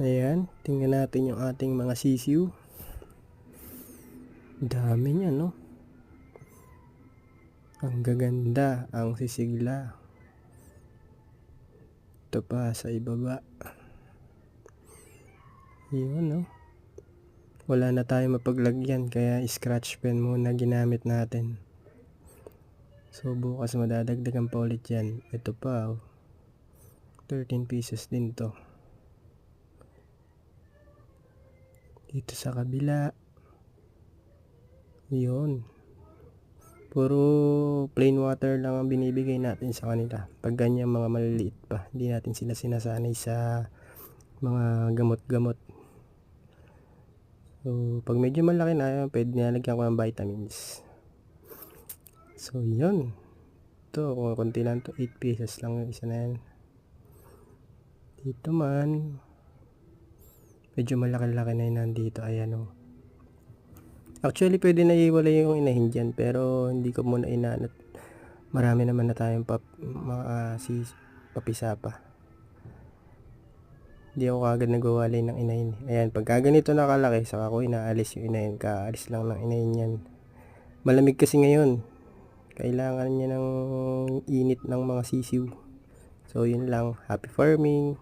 Ayan, tingnan natin yung ating mga sisiw. Dami niya, no? Ang gaganda, ang sisigla. Ito pa sa ibaba. Yun, no? Wala na tayong mapaglagyan, kaya scratch pen muna ginamit natin. So bukas madadagdagan pa ulit yan. Ito pa, 13 pieces din to. Dito sa kabila. Yun. Puro plain water lang ang binibigay natin sa kanila. Pag ganyan mga maliliit pa, hindi natin sila sinasanay sa mga gamot-gamot. So pag medyo malaki na, pwede nalagyan ko ng vitamins. So yun. Ito, kung konti lang to, 8 pieces lang yung isa na yan. Dito man, medyo malaki-laki na yun nandito. Ayan o. Actually, pwede na iwalay yung inahin dyan, pero hindi ko muna inanat. Marami naman na tayong papisa pa. Hindi ako kagad nagwawalay ng inahin. Ayan, pagka ganito nakalaki, saka ko inaalis yung inahin. Kaalis lang ng inahin yan. Malamig kasi ngayon. Kailangan niya ng init ng mga sisiw. So, yun lang. Happy farming!